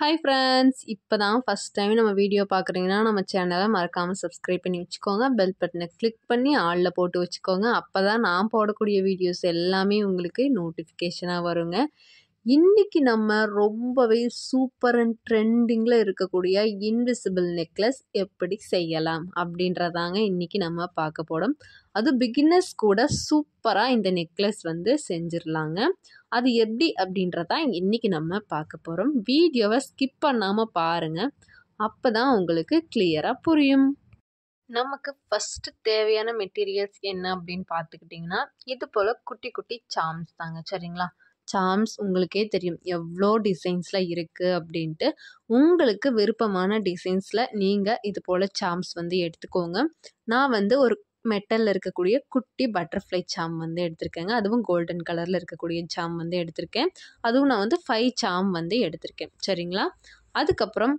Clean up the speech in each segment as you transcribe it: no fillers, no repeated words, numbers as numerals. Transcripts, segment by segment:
Hi friends, இப்போ தான் first time நம்ம வீடியோ பார்க்குறீங்கன்னா நம்ம சேனலை மறக்காமல் சப்ஸ்கிரைப் பண்ணி வச்சுக்கோங்க. பெல் பட்டனை கிளிக் பண்ணி ஆளில் போட்டு வச்சுக்கோங்க. அப்போ தான் நான் போடக்கூடிய வீடியோஸ் எல்லாமே உங்களுக்கு நோட்டிஃபிகேஷனாக வருங்க. இன்றைக்கி நம்ம ரொம்பவே சூப்பர் அண்ட் ட்ரெண்டிங்கில் இருக்கக்கூடிய இன்விசிபிள் நெக்லஸ் எப்படி செய்யலாம் அப்படின்றதாங்க இன்றைக்கி நம்ம பார்க்க போகிறோம். அது பிகினர்ஸ் கூட சூப்பராக இந்த நெக்லஸ் வந்து செஞ்சிடலாங்க. அது எப்படி அப்படின்றதா இன்றைக்கி நம்ம பார்க்க போகிறோம். வீடியோவை ஸ்கிப் பண்ணாமல் பாருங்கள், அப்போ தான் உங்களுக்கு கிளியராக புரியும். நமக்கு ஃபஸ்ட்டு தேவையான மெட்டீரியல்ஸ் என்ன அப்படின்னு பார்த்துக்கிட்டிங்கன்னா, இது போல் குட்டி குட்டி சாம்ஸ் தாங்க. சரிங்களா? சாம்ஸ் உங்களுக்கே தெரியும் எவ்வளோ டிசைன்ஸில் இருக்குது அப்படின்ட்டு. உங்களுக்கு விருப்பமான டிசைன்ஸில் நீங்கள் இது போல் சாம்ஸ் வந்து எடுத்துக்கோங்க. நான் வந்து ஒரு மெட்டலில் இருக்கக்கூடிய குட்டி பட்டர்ஃப்ளை சாம் வந்து எடுத்திருக்கேங்க. அதுவும் கோல்டன் கலரில் இருக்கக்கூடிய சாம் வந்து எடுத்திருக்கேன். அதுவும் நான் வந்து 5 சாம் வந்து எடுத்திருக்கேன். சரிங்களா? அதுக்கப்புறம்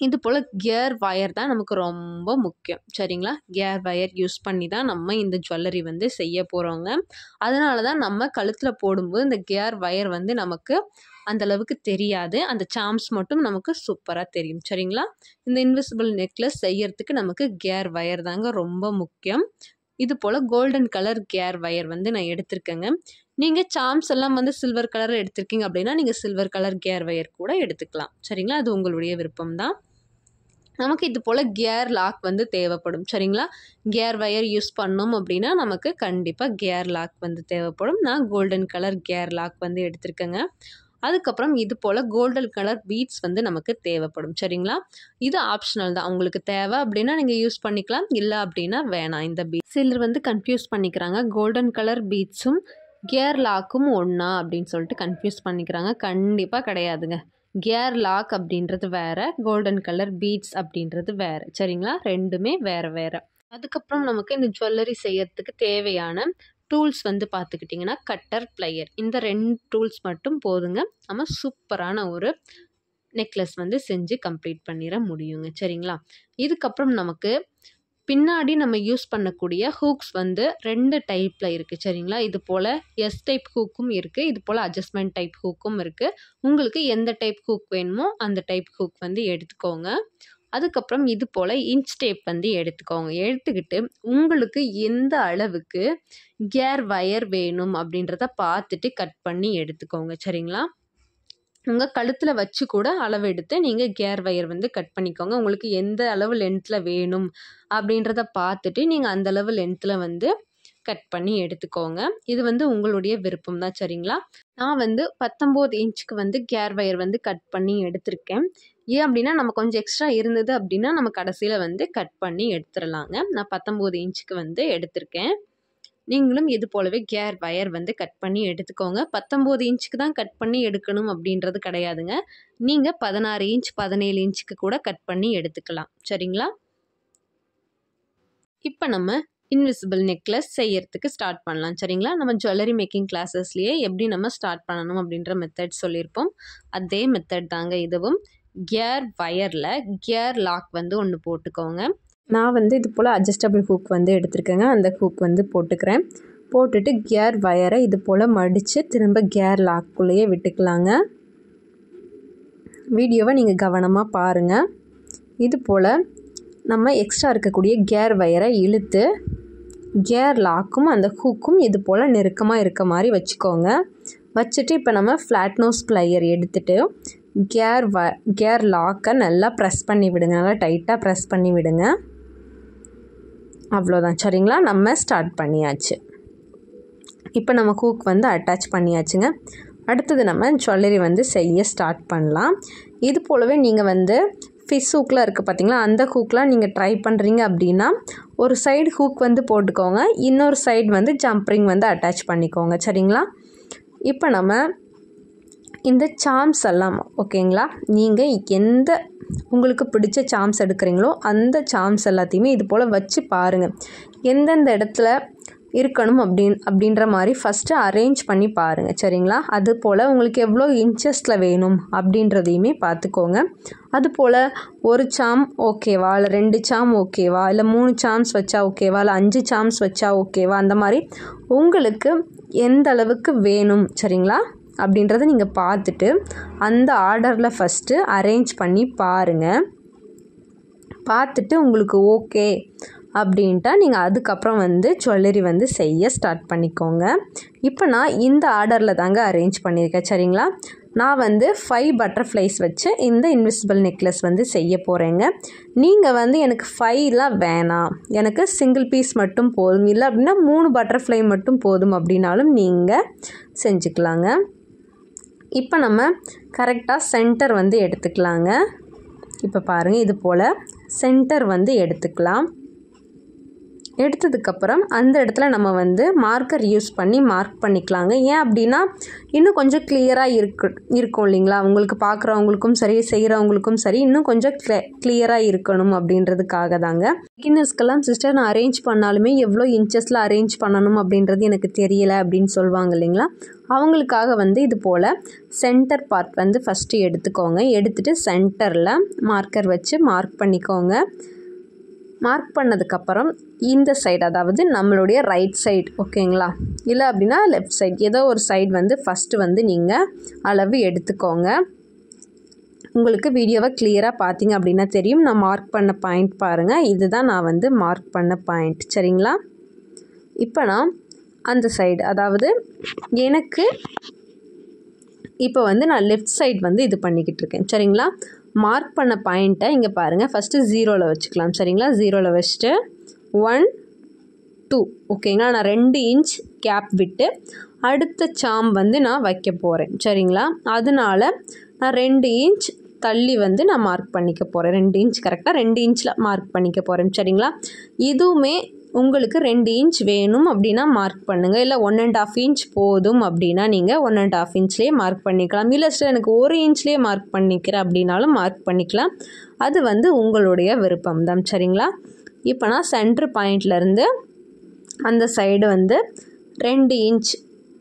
இது போல் கியர் வயர் தான் நமக்கு ரொம்ப முக்கியம். சரிங்களா? கியர் வயர் யூஸ் பண்ணி தான் நம்ம இந்த ஜுவல்லரி வந்து செய்ய போகிறோங்க. அதனால தான் நம்ம கழுத்தில் போடும்போது இந்த கியர் வயர் வந்து நமக்கு அந்தளவுக்கு தெரியாது. அந்த சாம்ஸ் மட்டும் நமக்கு சூப்பராக தெரியும். சரிங்களா? இந்த இன்விசிபிள் நெக்லஸ் செய்யறதுக்கு நமக்கு கியர் வயர் தாங்க ரொம்ப முக்கியம். இது போல் கோல்டன் கலர் கியர் வயர் வந்து நான் எடுத்திருக்கேங்க. நீங்கள் சாம்ஸ் எல்லாம் வந்து சில்வர் கலர் எடுத்திருக்கீங்க அப்படின்னா நீங்கள் சில்வர் கலர் கியர் வயர் கூட எடுத்துக்கலாம். சரிங்களா? அது உங்களுடைய விருப்பம் தான். நமக்கு இது போல் கியர் லாக் வந்து தேவைப்படும். சரிங்களா? கியர் வயர் யூஸ் பண்ணோம் அப்படின்னா நமக்கு கண்டிப்பாக கியர் லாக் வந்து தேவைப்படும். நான் கோல்டன் கலர் கியர் லாக் வந்து எடுத்திருக்கேங்க. அதுக்கப்புறம் இது போல் கோல்டன் கலர் பீட்ஸ் வந்து நமக்கு தேவைப்படும். சரிங்களா? இது ஆப்ஷனல் தான். உங்களுக்கு தேவை அப்படின்னா நீங்கள் யூஸ் பண்ணிக்கலாம், இல்லை அப்படின்னா வேணாம். இந்த பீட்ஸ் சிலர் வந்து கன்ஃபியூஸ் பண்ணிக்கிறாங்க. கோல்டன் கலர் பீட்ஸும் கியர் லாக்கும் ஒன்றா அப்படின்னு சொல்லிட்டு கன்ஃபியூஸ் பண்ணிக்கிறாங்க. கண்டிப்பாக கிடையாதுங்க. கியர் லாக் அப்படின்றது வேறு, கோல்டன் கலர் பீட்ஸ் அப்படின்றது வேறு. சரிங்களா? ரெண்டுமே வேறு வேறு. அதுக்கப்புறம் நமக்கு இந்த ஜுவல்லரி செய்யறதுக்கு தேவையான டூல்ஸ் வந்து பார்த்துக்கிட்டிங்கன்னா கட்டர், ப்ளையர், இந்த 2 டூல்ஸ் மட்டும் போதுங்க. நம்ம சூப்பரான ஒரு நெக்லஸ் வந்து செஞ்சு கம்ப்ளீட் பண்ணிட முடியுங்க. சரிங்களா? இதுக்கப்புறம் நமக்கு பின்னாடி நம்ம யூஸ் பண்ணக்கூடிய ஹூக்ஸ் வந்து 2 டைப்பில் இருக்குது. சரிங்களா? இது போல் எஸ் டைப் ஹூக்கும் இருக்குது, இது போல் அட்ஜஸ்ட்மெண்ட் டைப் ஹூக்கும் இருக்குது. உங்களுக்கு எந்த டைப் ஹூக் வேணுமோ அந்த டைப் ஹூக் வந்து எடுத்துக்கோங்க. அதுக்கப்புறம் இது போல் இன்ச் டேப் வந்து எடுத்துக்கோங்க. எடுத்துக்கிட்டு உங்களுக்கு எந்த அளவுக்கு கியர் வயர் வேணும் அப்படின்றத பார்த்துட்டு கட் பண்ணி எடுத்துக்கோங்க. சரிங்களா? உங்கள் கழுத்தில் வச்சு கூட அளவு எடுத்து நீங்கள் கியர் வயர் வந்து கட் பண்ணிக்கோங்க. உங்களுக்கு எந்த அளவு லென்த்தில் வேணும் அப்படின்றத பார்த்துட்டு நீங்கள் அந்த அளவு லென்த்தில் வந்து கட் பண்ணி எடுத்துக்கோங்க. இது வந்து உங்களுடைய விருப்பம் தான். சரிங்களா? நான் வந்து 19 இன்ச்சுக்கு வந்து கியர் வயர் வந்து கட் பண்ணி எடுத்திருக்கேன். ஏன் அப்படின்னா நம்ம கொஞ்சம் எக்ஸ்ட்ரா இருந்தது அப்படின்னா நம்ம கடைசியில் வந்து கட் பண்ணி எடுத்துடலாங்க. நான் 19 இன்ச்சுக்கு வந்து எடுத்திருக்கேன். நீங்களும் இது போலவே கியர் வயர் வந்து கட் பண்ணி எடுத்துக்கோங்க. 19 இன்ச்சுக்கு தான் கட் பண்ணி எடுக்கணும் அப்படின்றது கிடையாதுங்க. நீங்கள் 16 இன்ச் 17 இன்ச்சுக்கு கூட கட் பண்ணி எடுத்துக்கலாம். சரிங்களா? இப்போ நம்ம இன்விசிபிள் நெக்லஸ் செய்யறதுக்கு ஸ்டார்ட் பண்ணலாம். சரிங்களா? நம்ம ஜுவல்லரி மேக்கிங் கிளாஸஸ்லேயே எப்படி நம்ம ஸ்டார்ட் பண்ணணும் அப்படின்ற மெத்தட் சொல்லியிருப்போம். அதே மெத்தட் தாங்க இதுவும். கியர் வயரில் கியர் லாக் வந்து ஒன்று போட்டுக்கோங்க. நான் வந்து இது போல் அட்ஜஸ்டபிள் ஹூக் வந்து எடுத்திருக்கேங்க. அந்த ஹூக் வந்து போட்டுக்கிறேன். போட்டுட்டு கியர் வயரை இது போல் மடித்து திரும்ப கியர் லாக்குள்ளேயே விட்டுக்கலாங்க. வீடியோவை நீங்கள் கவனமாக பாருங்கள். இது போல் நம்ம எக்ஸ்ட்ரா இருக்கக்கூடிய கியர் வயரை இழுத்து கியர் லாக்கும் அந்த ஹூக்கும் இது போல் நெருக்கமாக இருக்க மாதிரி வச்சுக்கோங்க. வச்சுட்டு இப்போ நம்ம ஃப்ளாட் நோஸ் ப்ளையர் எடுத்துகிட்டு கியர் லாக்கை நல்லா ப்ரெஸ் பண்ணி விடுங்க. நல்லா டைட்டாக ப்ரெஸ் பண்ணி விடுங்க. அவ்வளோதான். சரிங்களா? நம்ம ஸ்டார்ட் பண்ணியாச்சு. இப்போ நம்ம ஹூக் வந்து அட்டாச் பண்ணியாச்சுங்க. அடுத்தது நம்ம ஜுவல்லரி வந்து செய்ய ஸ்டார்ட் பண்ணலாம். இது போலவே நீங்கள் வந்து ஃபிஷ் ஹூக்கில் இருக்குது பார்த்தீங்களா, அந்த ஹூக்லாம் நீங்கள் ட்ரை பண்ணுறீங்க அப்படின்னா ஒரு சைடு ஹூக் வந்து போட்டுக்கோங்க, இன்னொரு சைடு வந்து ஜம்ப்ரிங் வந்து அட்டாச் பண்ணிக்கோங்க. சரிங்களா? இப்போ நம்ம இந்த சாம்ஸ் எல்லாம் ஓகேங்களா, நீங்கள் எந்த உங்களுக்கு பிடிச்ச சாம்ஸ் எடுக்கிறீங்களோ அந்த சாம்ஸ் எல்லாத்தையுமே இது போல் வச்சு பாருங்கள். எந்தெந்த இடத்துல இருக்கணும் அப்படின்ற மாதிரி ஃபஸ்ட்டு அரேஞ்ச் பண்ணி பாருங்கள். சரிங்களா? அது போல் உங்களுக்கு எவ்வளோ இன்ச்சஸில் வேணும் அப்படின்றதையுமே பார்த்துக்கோங்க. அதுபோல் ஒரு சாம் ஓகேவா, இல்லை 2 சாம் ஓகேவா, இல்லை 3 சாம்ஸ் வச்சா ஓகேவா, இல்லை 5 சாம்ஸ் வச்சா ஓகேவா, அந்த மாதிரி உங்களுக்கு எந்த அளவுக்கு வேணும். சரிங்களா? அப்படின்றத நீங்கள் பார்த்துட்டு அந்த ஆர்டரில் ஃபஸ்ட்டு அரேஞ்ச் பண்ணி பாருங்கள். பார்த்துட்டு உங்களுக்கு ஓகே அப்படின்ட்டா நீங்கள் அதுக்கப்புறம் வந்து ஜுவல்லரி வந்து செய்ய ஸ்டார்ட் பண்ணிக்கோங்க. இப்போ நான் இந்த ஆர்டரில் தாங்க அரேஞ்ச் பண்ணியிருக்கேன். சரிங்களா, நான் வந்து 5 பட்டர்ஃப்ளைஸ் வச்சு இந்த இன்விசிபிள் நெக்லஸ் வந்து செய்ய போகிறேங்க. நீங்கள் வந்து எனக்கு 5லாம் வேணாம், எனக்கு சிங்கிள் பீஸ் மட்டும் போதும், இல்லை அப்படின்னா 3 பட்டர்ஃப்ளை மட்டும் போதும் அப்படின்னாலும் நீங்கள் செஞ்சுக்கலாங்க. இப்போ நம்ம கரெக்டாக சென்டர் வந்து எடுத்துக்கலாங்க. இப்போ பாருங்கள், இது போல் சென்டர் வந்து எடுத்துக்கலாம். எடுத்ததுக்கப்புறம் அந்த இடத்துல நம்ம வந்து மார்க்கர் யூஸ் பண்ணி மார்க் பண்ணிக்கலாங்க. ஏன் அப்படின்னா இன்னும் கொஞ்சம் கிளியராக இருக்கும் இல்லைங்களா, உங்களுக்கு பார்க்குறவங்களுக்கும் சரி செய்கிறவங்களுக்கும் சரி இன்னும் கொஞ்சம் கிளியராக இருக்கணும் அப்படின்றதுக்காக தாங்க. பிகினர்ஸ்க்கெல்லாம் சிஸ்டர் நான் அரேஞ்ச் பண்ணாலுமே எவ்வளோ இன்ச்சஸில் அரேஞ்ச் பண்ணணும் அப்படின்றது எனக்கு தெரியலை அப்படின்னு சொல்லுவாங்க இல்லைங்களா, அவங்களுக்காக வந்து இது போல் சென்டர் பார்ட் வந்து ஃபஸ்ட்டு எடுத்துக்கோங்க. எடுத்துகிட்டு சென்டரில் மார்க்கர் வச்சு மார்க் பண்ணிக்கோங்க. மார்க் பண்ணதுக்கப்புறம் இந்த சைடு, அதாவது நம்மளுடைய ரைட் சைடு, ஓகேங்களா, இல்லை அப்படின்னா லெஃப்ட் சைடு, ஏதோ ஒரு சைடு வந்து ஃபஸ்ட்டு வந்து நீங்கள் அளவு எடுத்துக்கோங்க. உங்களுக்கு வீடியோவை கிளியராக பார்த்தீங்க அப்படின்னா தெரியும். நான் மார்க் பண்ண பாயிண்ட் பாருங்கள், இதுதான் நான் வந்து மார்க் பண்ண பாயிண்ட். சரிங்களா, இப்போ நான் அந்த சைடு, அதாவது எனக்கு இப்போ வந்து நான் லெஃப்ட் சைடு வந்து இது பண்ணிக்கிட்டு இருக்கேன். சரிங்களா, மார்க் பண்ண பாயிண்ட்டை இங்கே பாருங்கள், ஃபஸ்ட்டு 0ல் வச்சுக்கலாம். சரிங்களா, 0ல் வச்சுட்டு 1 2, ஓகேங்களா, நான் 2 இன்ச் கேப் விட்டு அடுத்த சாம் வந்து நான் வைக்க போகிறேன். சரிங்களா, அதனால நான் 2 இன்ச் தள்ளி வந்து நான் மார்க் பண்ணிக்க போகிறேன். 2 இன்ச் கரெக்டாக 2 இன்ச்சில் மார்க் பண்ணிக்க போகிறேன். சரிங்களா, இதுவுமே உங்களுக்கு 2 இன்ச் வேணும் அப்படின்னா மார்க் பண்ணுங்கள், இல்லை 1.5 இன்ச் போதும் அப்படின்னா நீங்கள் 1.5 இன்ச்லேயே மார்க் பண்ணிக்கலாம். இல்லை சார் எனக்கு 1 இன்ச்லேயே மார்க் பண்ணிக்கிறேன் அப்படின்னாலும் மார்க் பண்ணிக்கலாம். அது வந்து உங்களுடைய விருப்பம்தான். சரிங்களா, இப்போ நான் சென்ட்ரு பாயிண்ட்லேருந்து அந்த சைடு வந்து 2 இன்ச்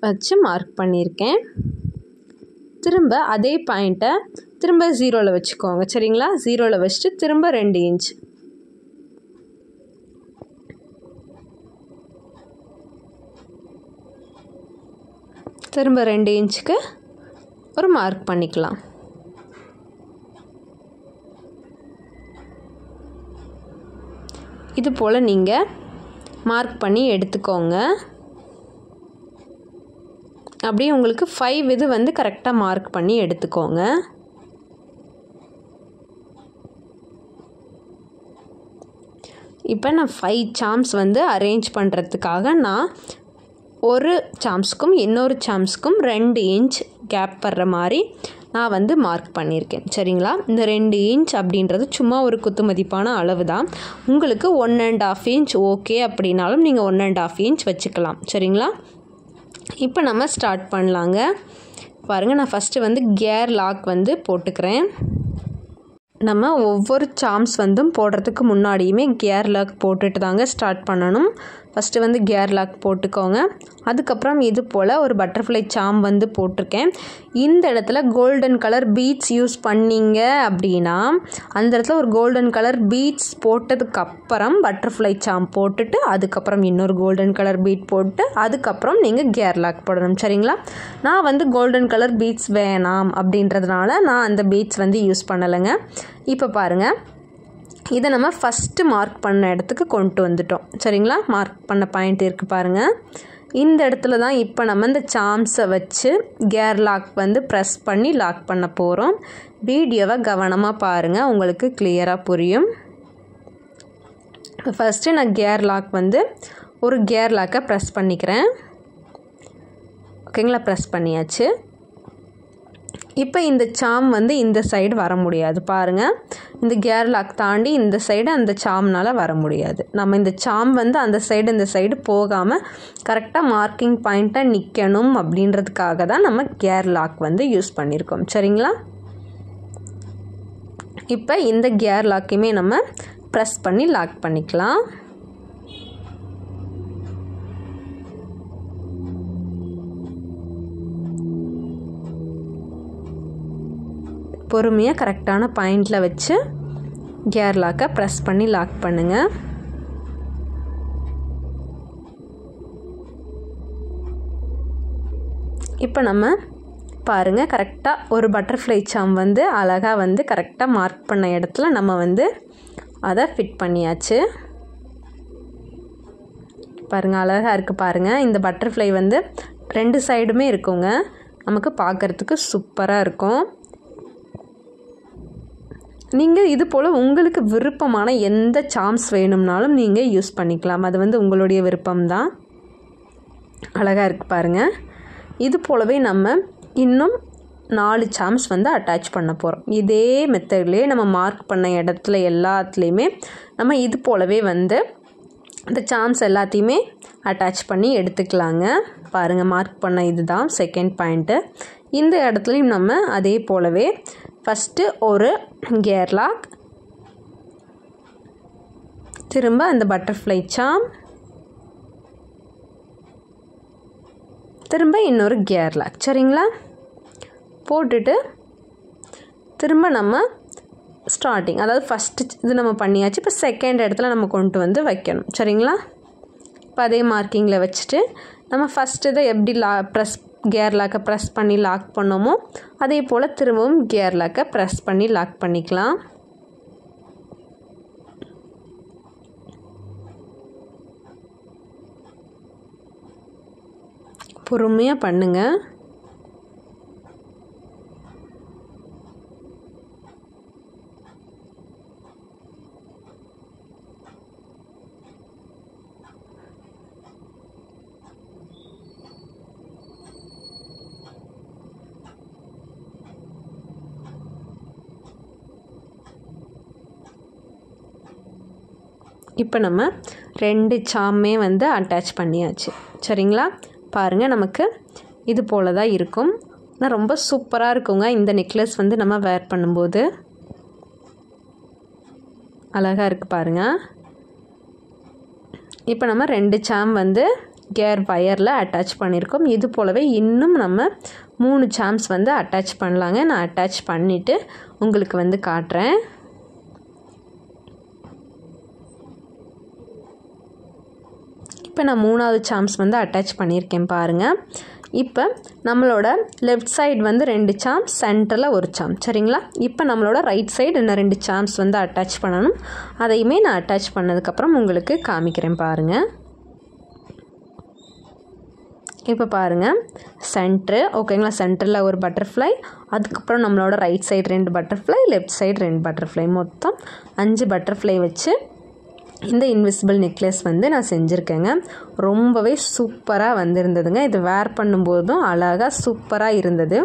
வச்சு மார்க் பண்ணியிருக்கேன். திரும்ப அதே பாயிண்ட்டை திரும்ப 0ல் வச்சுக்கோங்க. சரிங்களா, 0ல் வச்சுட்டு திரும்ப 2 இன்ச், திரும்ப 2 இன்ச்சுக்கு ஒரு மார்க் பண்ணிக்கலாம். இது போல் நீங்கள் மார்க் பண்ணி எடுத்துக்கோங்க. அப்படியே உங்களுக்கு 5 இது வந்து கரெக்டாக மார்க் பண்ணி எடுத்துக்கோங்க. இப்போ நான் 5 சாம்ஸ் வந்து அரேஞ்ச் பண்ணுறதுக்காக நான் ஒரு சாம்ஸ்க்கும் இன்னொரு சாம்ஸ்க்கும் 2 இன்ச் கேப் வர்ற மாதிரி நான் வந்து மார்க் பண்ணியிருக்கேன். சரிங்களா, இந்த 2 இன்ச் அப்படின்றது சும்மா ஒரு குத்து மதிப்பான அளவு தான். உங்களுக்கு 1.5 இன்ச் ஓகே அப்படின்னாலும் நீங்கள் 1.5 இன்ச் வச்சுக்கலாம். சரிங்களா, இப்போ நம்ம ஸ்டார்ட் பண்ணலாங்க. பாருங்கள், நான் ஃபஸ்ட்டு வந்து கியர் லாக் வந்து போட்டுக்கிறேன். நம்ம ஒவ்வொரு சாம்ஸ் வந்து போடுறதுக்கு முன்னாடியுமே கியர் லாக் போட்டுட்டு தாங்க ஸ்டார்ட் பண்ணணும். ஃபஸ்ட்டு வந்து கியர் லாக் போட்டுக்கோங்க. அதுக்கப்புறம் இது போல் ஒரு பட்டர்ஃப்ளை சாம் வந்து போட்டிருக்கேன். இந்த இடத்துல கோல்டன் கலர் பீட்ஸ் யூஸ் பண்ணிங்க அப்படின்னா அந்த இடத்துல ஒரு கோல்டன் கலர் பீட்ஸ் போட்டதுக்கப்புறம் பட்டர்ஃப்ளை சாம் போட்டுட்டு அதுக்கப்புறம் இன்னொரு கோல்டன் கலர் பீட் போட்டு அதுக்கப்புறம் நீங்கள் கியர் லாக் போடணும். சரிங்களா, நான் வந்து கோல்டன் கலர் பீட்ஸ் வேணாம் அப்படின்றதுனால நான் அந்த பீட்ஸ் வந்து யூஸ் பண்ணலைங்க. இப்போ பாருங்கள், இதை நம்ம ஃபஸ்ட்டு மார்க் பண்ண இடத்துக்கு கொண்டு வந்துட்டோம். சரிங்களா, மார்க் பண்ண பாயிண்ட் இருக்குது பாருங்கள். இந்த இடத்துல தான் இப்போ நம்ம இந்த சாம்ஸை வச்சு கியர் லாக் வந்து ப்ரெஸ் பண்ணி லாக் பண்ண போகிறோம். வீடியோவை கவனமாக பாருங்கள், உங்களுக்கு கிளியராக புரியும். ஃபஸ்ட்டு நான் கியர் லாக் வந்து ஒரு கியர் லாக்கை ப்ரெஸ் பண்ணிக்கிறேன். ஓகேங்களா, ப்ரெஸ் பண்ணியாச்சு. இப்போ இந்த சாம் வந்து இந்த சைடு வர முடியாது பாருங்கள். இந்த கியர் லாக் தாண்டி இந்த சைடு அந்த சாம்னால் வர முடியாது. நம்ம இந்த சாம் வந்து அந்த சைடு இந்த சைடு போகாமல் கரெக்டாக மார்க்கிங் பாயிண்ட்டாக நிற்கணும் அப்படின்றதுக்காக தான் நம்ம கியர் லாக் வந்து யூஸ் பண்ணியிருக்கோம். சரிங்களா, இப்போ இந்த கியர் லாக்கையுமே நம்ம ப்ரெஸ் பண்ணி லாக் பண்ணிக்கலாம். பொறுமையாக கரெக்டான பாயிண்டில் வச்சு கியர் லாக்கை ப்ரெஸ் பண்ணி லாக் பண்ணுங்கள். இப்போ நம்ம பாருங்கள் கரெக்டாக ஒரு பட்டர்ஃப்ளை சாம் வந்து அழகாக வந்து கரெக்டாக மார்க் பண்ண இடத்துல நம்ம வந்து அதை ஃபிட் பண்ணியாச்சு. பாருங்கள் அழகாக இருக்குது பாருங்கள். இந்த பட்டர்ஃப்ளை வந்து 2 சைடுமே இருக்குங்க. நமக்கு பார்க்குறதுக்கு சூப்பராக இருக்கும். நீங்கள் இது போல் உங்களுக்கு விருப்பமான எந்த சாம்ஸ் வேணும்னாலும் நீங்கள் யூஸ் பண்ணிக்கலாம். அது வந்து உங்களுடைய விருப்பம்தான். அழகாக இருக்குது பாருங்கள். இது போலவே நம்ம இன்னும் 4 சாம்ஸ் வந்து அட்டாச் பண்ண போகிறோம். இதே மெத்தட்லேயே நம்ம மார்க் பண்ண இடத்துல எல்லாத்துலேயுமே நம்ம இது போலவே வந்து இந்த சாம்ஸ் எல்லாத்தையுமே அட்டாச் பண்ணி எடுத்துக்கலாங்க. பாருங்கள் மார்க் பண்ண இதுதான் செகண்ட் பாயிண்ட்டு. இந்த இடத்துலையும் நம்ம அதே போலவே ஃபஸ்ட்டு ஒரு கியர் லாக், திரும்ப அந்த பட்டர்ஃப்ளை சாம், திரும்ப இன்னொரு கியர் லாக். சரிங்களா? போட்டுட்டு திரும்ப நம்ம ஸ்டார்டிங், அதாவது ஃபஸ்ட்டு இது நம்ம பண்ணியாச்சு. இப்போ செகண்ட் இடத்துல நம்ம கொண்டு வந்து வைக்கணும். சரிங்களா? இப்போ அதே மார்க்கிங்கில் வச்சுட்டு நம்ம ஃபஸ்ட்டு இதை எப்படி கியர் லாக்கை ப்ரெஸ் பண்ணி லாக் பண்ணோமோ அதே போல் திரும்பவும் கியர் லாக்கை ப்ரெஸ் பண்ணி லாக் பண்ணிக்கலாம். பொறுமையாக பண்ணுங்கள். இப்போ நம்ம 2 சாமே வந்து அட்டாச் பண்ணியாச்சு. சரிங்களா? பாருங்கள் நமக்கு இது போல் தான் இருக்கும். ஆனால் ரொம்ப சூப்பராக இருக்குங்க இந்த நெக்லஸ் வந்து நம்ம வேர் பண்ணும்போது. அழகாக இருக்குது பாருங்கள். இப்போ நம்ம 2 சாம் வந்து கியர் வயரில் அட்டாச் பண்ணியிருக்கோம். இது போலவே இன்னும் நம்ம 3 சாம்ஸ் வந்து அட்டாச் பண்ணலாங்க. நான் அட்டாச் பண்ணிவிட்டு உங்களுக்கு வந்து காட்டுறேன். இப்போ நான் 3வது சாம்ஸ் வந்து அட்டாச் பண்ணியிருக்கேன் பாருங்கள். இப்போ நம்மளோட லெஃப்ட் சைடு வந்து 2 சாம், சென்டரில் ஒரு சாம். சரிங்களா? இப்போ நம்மளோட ரைட் சைடு இன்னும் 2 சாம்ஸ் வந்து அட்டாச் பண்ணணும். அதையுமே நான் அட்டாச் பண்ணதுக்கப்புறம் உங்களுக்கு காமிக்கிறேன் பாருங்கள். இப்போ பாருங்கள் சென்ட்ரு ஓகேங்களா? சென்டரில் ஒரு பட்டர்ஃப்ளை, அதுக்கப்புறம் நம்மளோட right side 2 butterfly, left side 2 butterfly, மொத்தம் 5 பட்டர்ஃப்ளை வச்சு இந்த இன்விசிபிள் நெக்லஸ் வந்து நான் செஞ்சுருக்கேங்க. ரொம்பவே சூப்பராக வந்திருந்ததுங்க. இது வேர் பண்ணும்போதும் அழகாக சூப்பராக இருந்தது.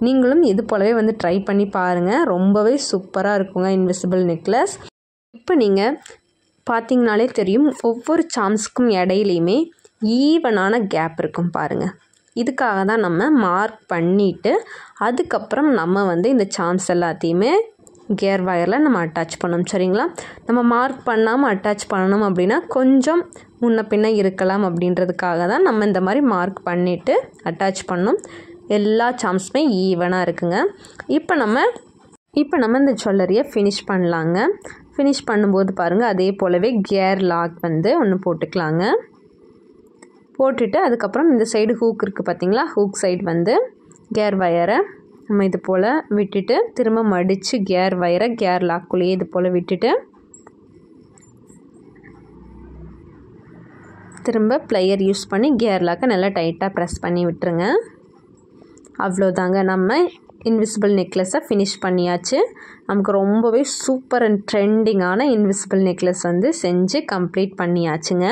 நீங்களும் இது போலவே வந்து ட்ரை பண்ணி பாருங்கள். ரொம்பவே சூப்பராக இருக்குங்க இன்விசிபிள் நெக்லஸ். இப்போ நீங்கள் பார்த்தீங்கனாலே தெரியும், ஒவ்வொரு சாம்ஸ்க்கும் இடையிலையுமே ஈவனான கேப் இருக்கும் பாருங்கள். இதுக்காக தான் நம்ம மார்க் பண்ணிவிட்டு அதுக்கப்புறம் நம்ம வந்து இந்த சாம்ஸ் எல்லாத்தையுமே கியர் வயரில் நம்ம அட்டாச் பண்ணணும். சரிங்களா? நம்ம மார்க் பண்ணாமல் அட்டாச் பண்ணணும் அப்படின்னா கொஞ்சம் முன்ன பின்ன இருக்கலாம். அப்படின்றதுக்காக தான் நம்ம இந்த மாதிரி மார்க் பண்ணிவிட்டு அட்டாச் பண்ணணும். எல்லா சாம்ஸுமே ஈவனாக இருக்குங்க. இப்போ நம்ம இந்த ஜுவல்லரியை ஃபினிஷ் பண்ணலாங்க. ஃபினிஷ் பண்ணும்போது பாருங்கள் அதே போலவே கியர் லாக் வந்து ஒன்று போட்டுக்கலாங்க. போட்டுட்டு அதுக்கப்புறம் இந்த சைடு ஹூக் இருக்குது பார்த்தீங்களா? ஹூக் சைடு வந்து கியர் வயரை நம்ம இது போல் விட்டுட்டு திரும்ப மடித்து கியர் வயரை கியர் லாக்குள்ளேயே இது போல் விட்டுட்டு திரும்ப ப்ளையர் யூஸ் பண்ணி கியர் லாக்கை நல்லா டைட்டாக ப்ரெஸ் பண்ணி விட்டுருங்க. அவ்வளோதாங்க, நம்ம இன்விசிபிள் நெக்லஸை ஃபினிஷ் பண்ணியாச்சு. நமக்கு ரொம்பவே சூப்பர் அண்ட் ட்ரெண்டிங்கான இன்விசிபிள் நெக்லஸ் வந்து செஞ்சு கம்ப்ளீட் பண்ணியாச்சுங்க.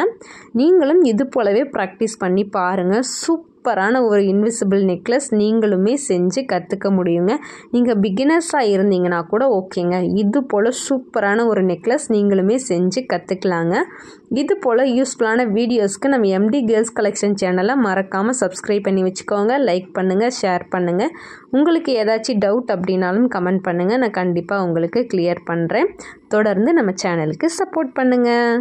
நீங்களும் இது போலவே ப்ராக்டிஸ் பண்ணி பாருங்கள். சூப்பரான ஒரு இன்விசிபிள் நெக்லஸ் நீங்களுமே செஞ்சு கற்றுக்க முடியுங்க. நீங்கள் பிகினர்ஸாக இருந்தீங்கன்னா கூட ஓகேங்க. இது போல் சூப்பரான ஒரு நெக்லஸ் நீங்களுமே செஞ்சு கற்றுக்கலாங்க. இது போல் யூஸ்ஃபுல்லான வீடியோஸ்க்கு நம்ம எம்டி கேர்ள்ஸ் கலெக்ஷன் சேனலை மறக்காமல் சப்ஸ்கிரைப் பண்ணி வச்சுக்கோங்க. லைக் பண்ணுங்கள், ஷேர் பண்ணுங்கள். உங்களுக்கு ஏதாச்சும் டவுட் அப்படின்னாலும் கமெண்ட் பண்ணுங்கள். நான் கண்டிப்பாக உங்களுக்கு கிளியர் பண்ணுறேன். தொடர்ந்து நம்ம சேனலுக்கு சப்போர்ட் பண்ணுங்கள்.